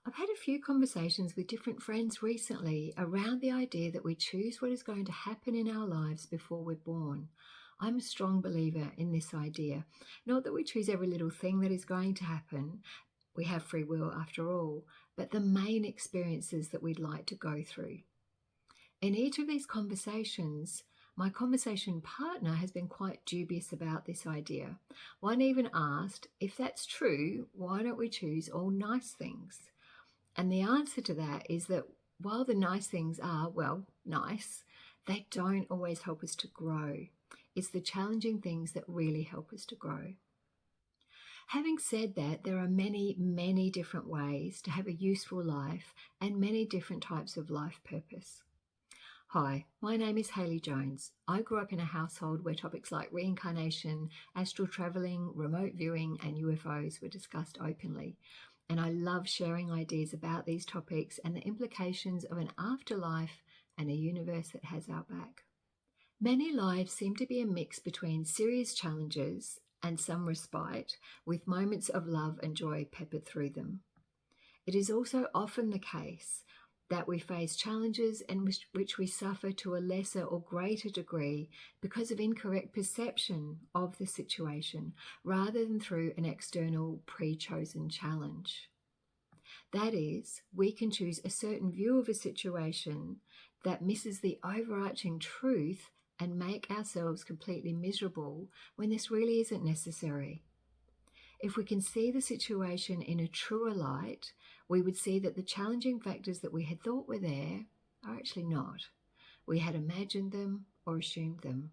I've had a few conversations with different friends recently around the idea that we choose what is going to happen in our lives before we're born. I'm a strong believer in this idea. Not that we choose every little thing that is going to happen, we have free will after all, but the main experiences that we'd like to go through. In each of these conversations, my conversation partner has been quite dubious about this idea. One even asked, if that's true, why don't we choose all nice things? And the answer to that is that while the nice things are, well, nice, they don't always help us to grow. It's the challenging things that really help us to grow. Having said that, there are many, many different ways to have a useful life and many different types of life purpose. Hi, my name is Hayley Jones. I grew up in a household where topics like reincarnation, astral travelling, remote viewing, and UFOs were discussed openly. And I love sharing ideas about these topics and the implications of an afterlife and a universe that has our back. Many lives seem to be a mix between serious challenges and some respite, with moments of love and joy peppered through them. It is also often the case that we face challenges in which we suffer to a lesser or greater degree because of incorrect perception of the situation, rather than through an external pre-chosen challenge. That is, we can choose a certain view of a situation that misses the overarching truth and make ourselves completely miserable when this really isn't necessary. If we can see the situation in a truer light, we would see that the challenging factors that we had thought were there are actually not. We had imagined them or assumed them.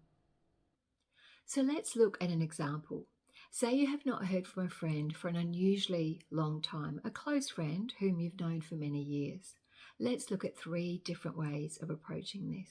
So let's look at an example. Say you have not heard from a friend for an unusually long time, a close friend whom you've known for many years. Let's look at 3 different ways of approaching this.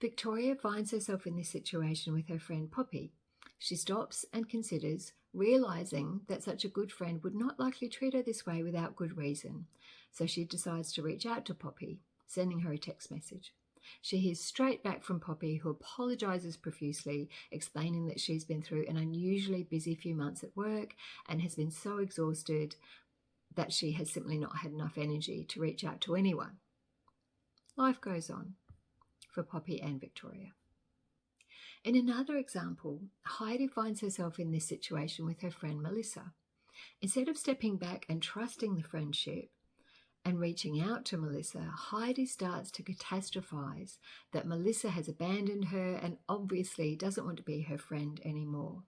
Victoria finds herself in this situation with her friend Poppy. She stops and considers, realizing that such a good friend would not likely treat her this way without good reason. So she decides to reach out to Poppy, sending her a text message. She hears straight back from Poppy, who apologizes profusely, explaining that she's been through an unusually busy few months at work and has been so exhausted that she has simply not had enough energy to reach out to anyone. Life goes on for Poppy and Victoria. In another example, Heidi finds herself in this situation with her friend Melissa. Instead of stepping back and trusting the friendship and reaching out to Melissa, Heidi starts to catastrophize that Melissa has abandoned her and obviously doesn't want to be her friend anymore.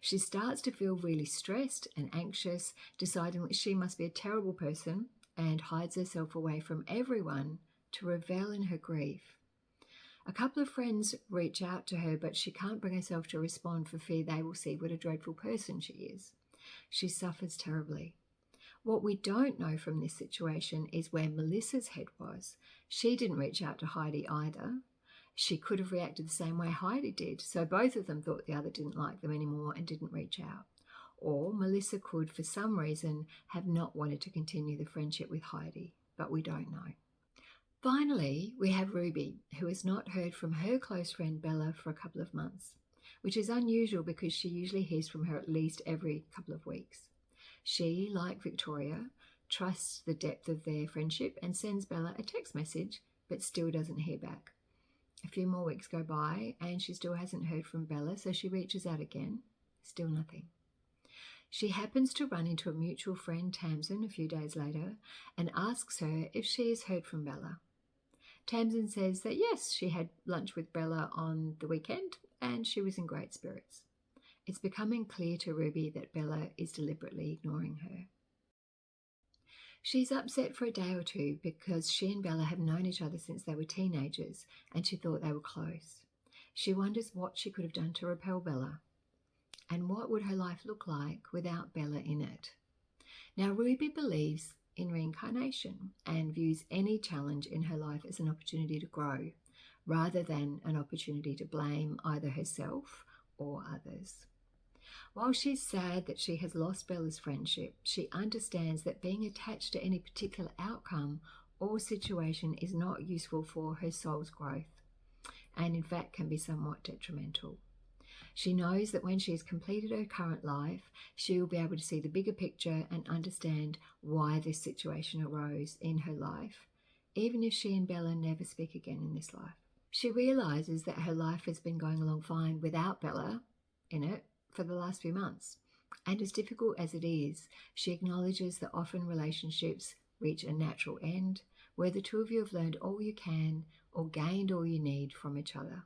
She starts to feel really stressed and anxious, deciding that she must be a terrible person, and hides herself away from everyone to revel in her grief. A couple of friends reach out to her, but she can't bring herself to respond for fear they will see what a dreadful person she is. She suffers terribly. What we don't know from this situation is where Melissa's head was. She didn't reach out to Heidi either. She could have reacted the same way Heidi did, so both of them thought the other didn't like them anymore and didn't reach out. Or Melissa could, for some reason, have not wanted to continue the friendship with Heidi, but we don't know. Finally, we have Ruby, who has not heard from her close friend Bella for a couple of months, which is unusual because she usually hears from her at least every couple of weeks. She, like Victoria, trusts the depth of their friendship and sends Bella a text message, but still doesn't hear back. A few more weeks go by and she still hasn't heard from Bella, so she reaches out again. Still nothing. She happens to run into a mutual friend, Tamsin, a few days later and asks her if she has heard from Bella. Tamsin says that yes, she had lunch with Bella on the weekend and she was in great spirits. It's becoming clear to Ruby that Bella is deliberately ignoring her. She's upset for a day or two because she and Bella have known each other since they were teenagers and she thought they were close. She wonders what she could have done to repel Bella and what would her life look like without Bella in it. Now, Ruby believes in reincarnation and views any challenge in her life as an opportunity to grow rather than an opportunity to blame either herself or others. While she's sad that she has lost Bella's friendship, she understands that being attached to any particular outcome or situation is not useful for her soul's growth and in fact can be somewhat detrimental. She knows that when she has completed her current life, she will be able to see the bigger picture and understand why this situation arose in her life, even if she and Bella never speak again in this life. She realizes that her life has been going along fine without Bella in it for the last few months. And as difficult as it is, she acknowledges that often relationships reach a natural end where the two of you have learned all you can or gained all you need from each other.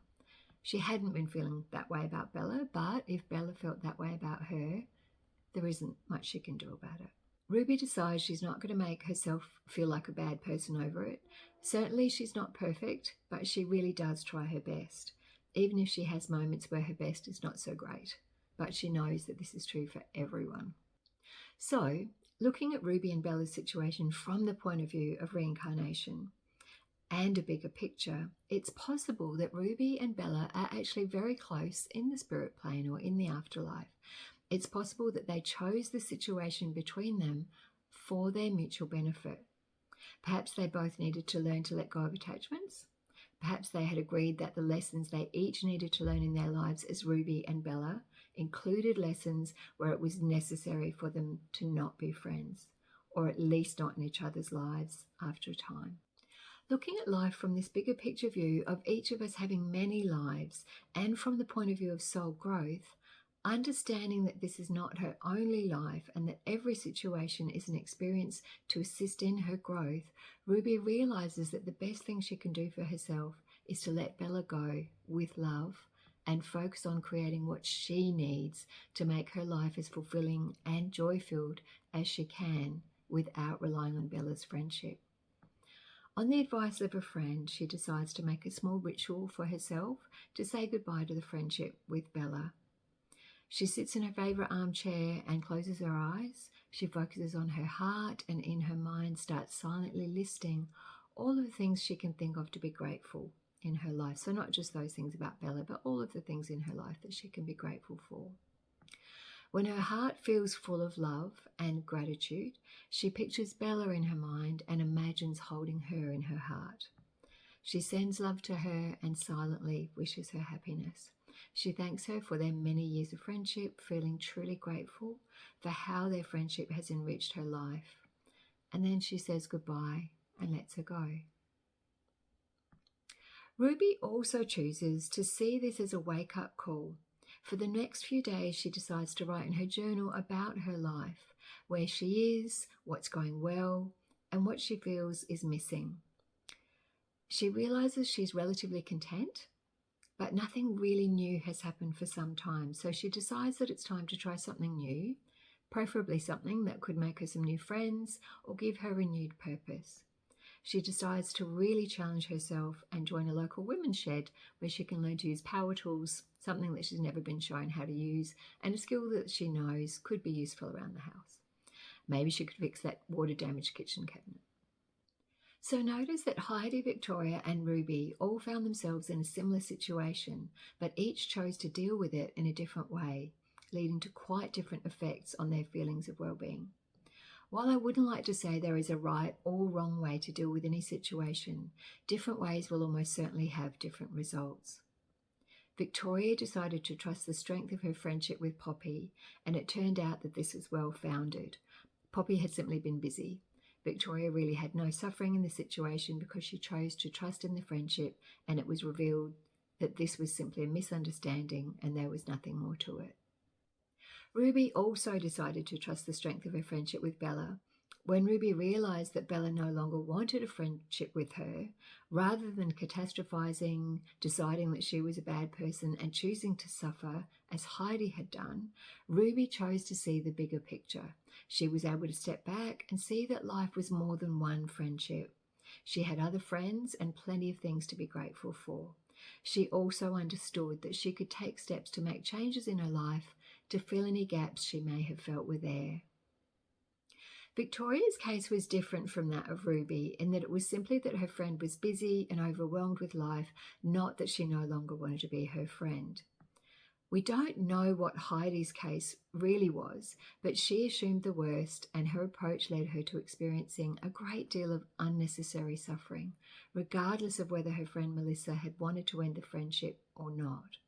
She hadn't been feeling that way about Bella, but if Bella felt that way about her, there isn't much she can do about it. Ruby decides she's not going to make herself feel like a bad person over it. Certainly she's not perfect, but she really does try her best, even if she has moments where her best is not so great. But she knows that this is true for everyone. So, looking at Ruby and Bella's situation from the point of view of reincarnation and a bigger picture, it's possible that Ruby and Bella are actually very close in the spirit plane or in the afterlife. It's possible that they chose the situation between them for their mutual benefit. Perhaps they both needed to learn to let go of attachments. Perhaps they had agreed that the lessons they each needed to learn in their lives as Ruby and Bella included lessons where it was necessary for them to not be friends, or at least not in each other's lives after a time. Looking at life from this bigger picture view of each of us having many lives and from the point of view of soul growth, understanding that this is not her only life and that every situation is an experience to assist in her growth, Ruby realizes that the best thing she can do for herself is to let Bella go with love and focus on creating what she needs to make her life as fulfilling and joy-filled as she can without relying on Bella's friendship. On the advice of a friend, she decides to make a small ritual for herself to say goodbye to the friendship with Bella. She sits in her favourite armchair and closes her eyes. She focuses on her heart and in her mind starts silently listing all of the things she can think of to be grateful in her life. So not just those things about Bella, but all of the things in her life that she can be grateful for. When her heart feels full of love and gratitude, she pictures Bella in her mind and imagines holding her in her heart. She sends love to her and silently wishes her happiness. She thanks her for their many years of friendship, feeling truly grateful for how their friendship has enriched her life. And then she says goodbye and lets her go. Ruby also chooses to see this as a wake-up call. For the next few days, she decides to write in her journal about her life, where she is, what's going well, and what she feels is missing. She realizes she's relatively content, but nothing really new has happened for some time, so she decides that it's time to try something new, preferably something that could make her some new friends or give her renewed purpose. She decides to really challenge herself and join a local women's shed where she can learn to use power tools, something that she's never been shown how to use, and a skill that she knows could be useful around the house. Maybe she could fix that water-damaged kitchen cabinet. So notice that Heidi, Victoria and Ruby all found themselves in a similar situation, but each chose to deal with it in a different way, leading to quite different effects on their feelings of well-being. While I wouldn't like to say there is a right or wrong way to deal with any situation, different ways will almost certainly have different results. Victoria decided to trust the strength of her friendship with Poppy, and it turned out that this was well-founded. Poppy had simply been busy. Victoria really had no suffering in the situation because she chose to trust in the friendship, and it was revealed that this was simply a misunderstanding and there was nothing more to it. Ruby also decided to trust the strength of her friendship with Bella. When Ruby realized that Bella no longer wanted a friendship with her, rather than catastrophizing, deciding that she was a bad person and choosing to suffer, as Heidi had done, Ruby chose to see the bigger picture. She was able to step back and see that life was more than one friendship. She had other friends and plenty of things to be grateful for. She also understood that she could take steps to make changes in her life to fill any gaps she may have felt were there. Victoria's case was different from that of Ruby in that it was simply that her friend was busy and overwhelmed with life, not that she no longer wanted to be her friend. We don't know what Heidi's case really was, but she assumed the worst and her approach led her to experiencing a great deal of unnecessary suffering, regardless of whether her friend Melissa had wanted to end the friendship or not.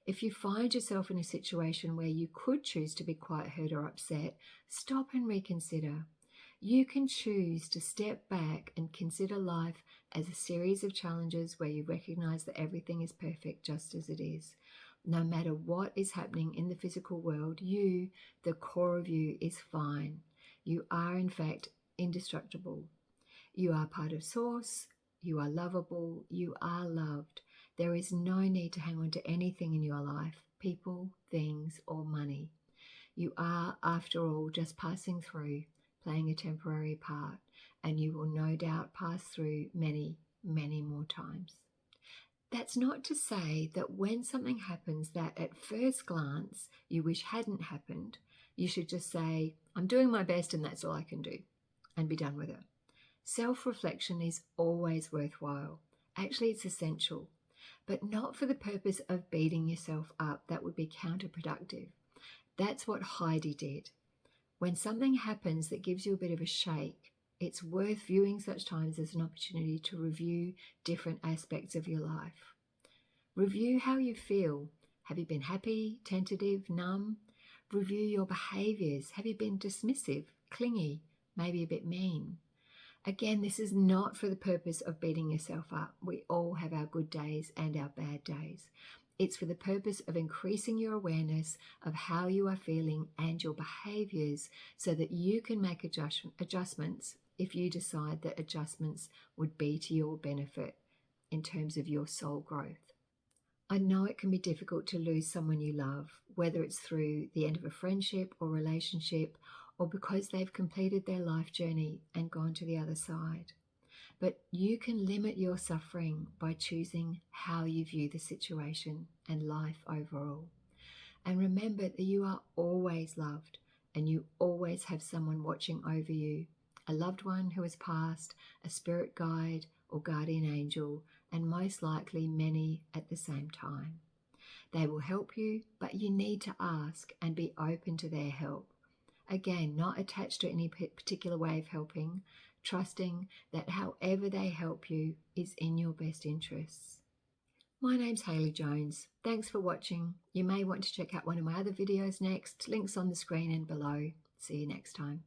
If you find yourself in a situation where you could choose to be quite hurt or upset, stop and reconsider. You can choose to step back and consider life as a series of challenges where you recognize that everything is perfect just as it is. No matter what is happening in the physical world, you, the core of you, is fine. You are, in fact, indestructible. You are part of Source. You are lovable. You are loved. There is no need to hang on to anything in your life, people, things, or money. You are, after all, just passing through, playing a temporary part, and you will no doubt pass through many, many more times. That's not to say that when something happens that at first glance you wish hadn't happened, you should just say, I'm doing my best and that's all I can do, and be done with it. Self-reflection is always worthwhile. Actually, it's essential, but not for the purpose of beating yourself up. That would be counterproductive. That's what Heidi did. When something happens that gives you a bit of a shake, it's worth viewing such times as an opportunity to review different aspects of your life. Review how you feel. Have you been happy, tentative, numb? Review your behaviors. Have you been dismissive, clingy, maybe a bit mean? Again, this is not for the purpose of beating yourself up. We all have our good days and our bad days. It's for the purpose of increasing your awareness of how you are feeling and your behaviors so that you can make adjustments if you decide that adjustments would be to your benefit in terms of your soul growth. I know it can be difficult to lose someone you love, whether it's through the end of a friendship or relationship, or because they've completed their life journey and gone to the other side. But you can limit your suffering by choosing how you view the situation and life overall. And remember that you are always loved and you always have someone watching over you, a loved one who has passed, a spirit guide or guardian angel, and most likely many at the same time. They will help you, but you need to ask and be open to their help. Again, not attached to any particular way of helping, trusting that however they help you is in your best interests. My name's Hayley Jones. Thanks for watching. You may want to check out one of my other videos next. Links on the screen and below. See you next time.